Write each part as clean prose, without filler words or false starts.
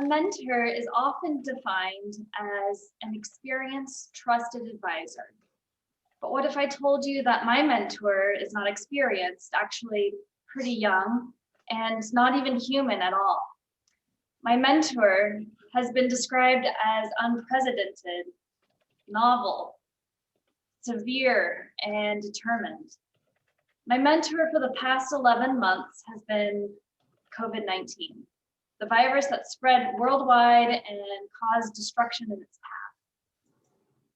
A mentor is often defined as an experienced, trusted advisor. But what if I told you that my mentor is not experienced, actually pretty young, and not even human at all? My mentor has been described as unprecedented, novel, severe, and determined. My mentor for the past 11 months has been COVID-19, the virus that spread worldwide and caused destruction in its path.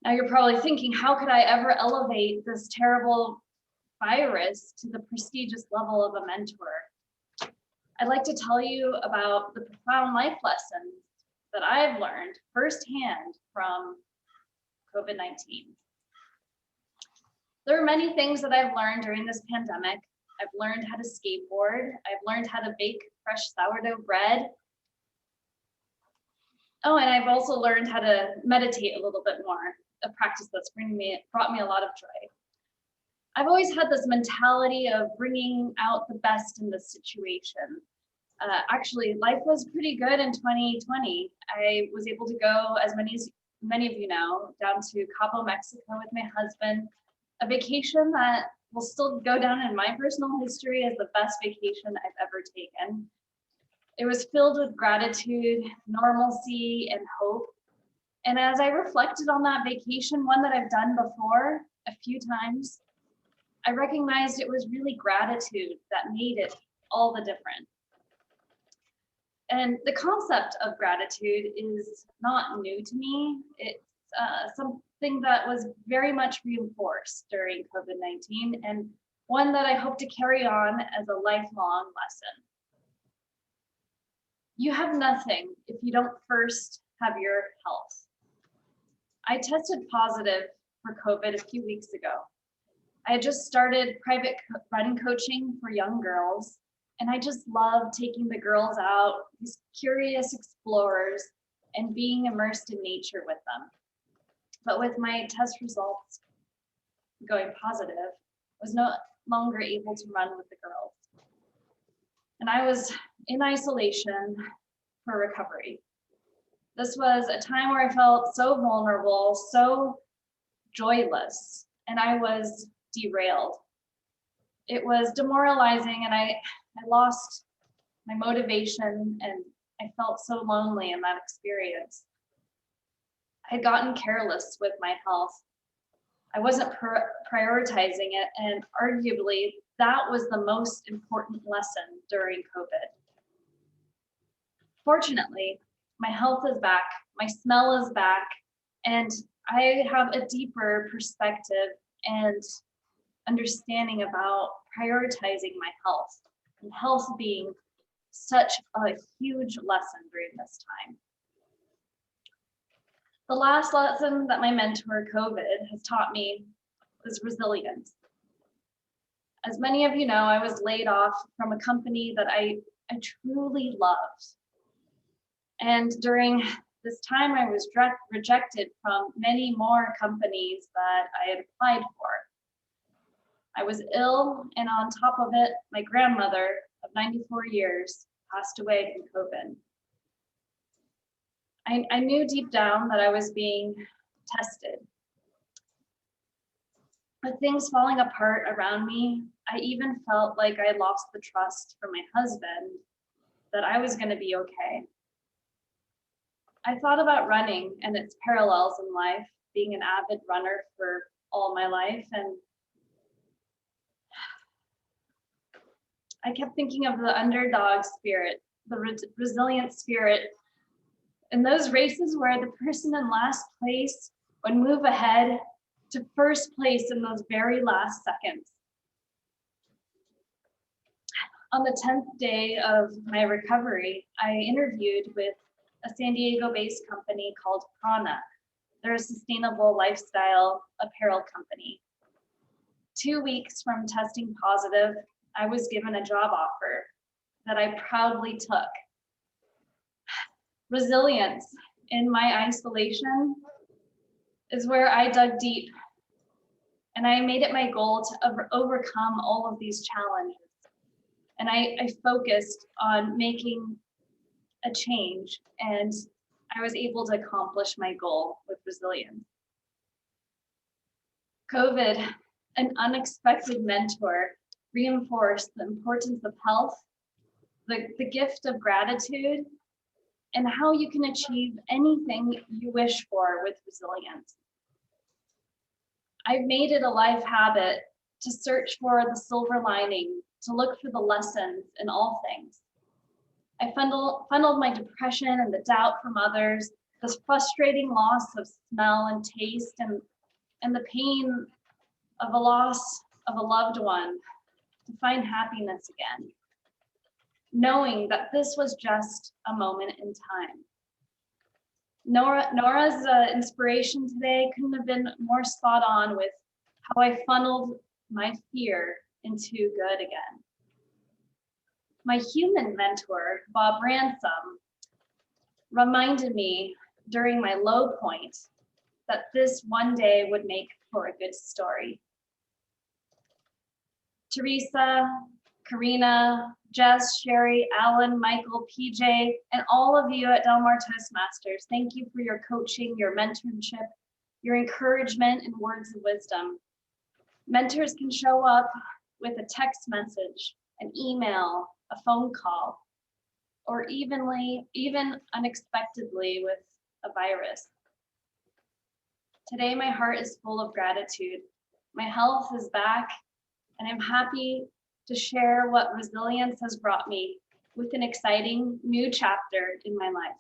Now you're probably thinking, how could I ever elevate this terrible virus to the prestigious level of a mentor? I'd like to tell you about the profound life lessons that I've learned firsthand from COVID-19. There are many things that I've learned during this pandemic. I've learned how to skateboard. I've learned how to bake fresh sourdough bread. Oh, and I've also learned how to meditate a little bit more, a practice that's brought me a lot of joy. I've always had this mentality of bringing out the best in this situation. Actually, life was pretty good in 2020. I was able to go, as many of you know, down to Cabo, Mexico with my husband, a vacation that will still go down in my personal history as the best vacation I've ever taken. It was filled with gratitude, normalcy, and hope. And as I reflected on that vacation, one that I've done before a few times, I recognized it was really gratitude that made it all the difference. And the concept of gratitude is not new to me. It's something that was very much reinforced during COVID-19 and one that I hope to carry on as a lifelong lesson. You have nothing if you don't first have your health. I tested positive for COVID a few weeks ago. I had just started private running coaching for young girls, and I just love taking the girls out, these curious explorers, and being immersed in nature with them. But with my test results going positive, I was no longer able to run with the girls. And I was in isolation for recovery. This was a time where I felt so vulnerable, so joyless, and I was derailed. It was demoralizing, and I lost my motivation, and I felt so lonely in that experience. I had gotten careless with my health. I wasn't prioritizing it, and arguably that was the most important lesson during COVID. Fortunately, my health is back, my smell is back, and I have a deeper perspective and understanding about prioritizing my health, and health being such a huge lesson during this time. The last lesson that my mentor, COVID, has taught me was resilience. As many of you know, I was laid off from a company that I truly loved. And during this time, I was rejected from many more companies that I had applied for. I was ill, and on top of it, my grandmother of 94 years passed away from COVID. I knew deep down that I was being tested. With things falling apart around me, I even felt like I lost the trust from my husband that I was going to be okay. I thought about running and its parallels in life, being an avid runner for all my life, and I kept thinking of the underdog spirit, the resilient spirit, in those races where the person in last place would move ahead to first place in those very last seconds. On the 10th day of my recovery, I interviewed with a San Diego-based company called Prana. They're a sustainable lifestyle apparel company. 2 weeks from testing positive, I was given a job offer that I proudly took. Resilience in my isolation is where I dug deep, and I made it my goal to overcome all of these challenges. And I focused on making a change, and I was able to accomplish my goal with resilience. COVID, an unexpected mentor, reinforced the importance of health, the gift of gratitude, and how you can achieve anything you wish for with resilience. I've made it a life habit to search for the silver lining, to look for the lessons in all things. I funneled my depression and the doubt from others, this frustrating loss of smell and taste, and the pain of a loss of a loved one, to find happiness again, knowing that this was just a moment in time. Nora's inspiration today couldn't have been more spot on with how I funneled my fear into good again. My human mentor, Bob Ransom, reminded me during my low point that this one day would make for a good story. Teresa, Karina, Jess, Sherry, Alan, Michael, PJ, and all of you at Del Mar Toastmasters, thank you for your coaching, your mentorship, your encouragement, and words of wisdom. Mentors can show up with a text message, an email, a phone call, or even unexpectedly with a virus. Today, my heart is full of gratitude. My health is back, and I'm happy to share what resilience has brought me with an exciting new chapter in my life.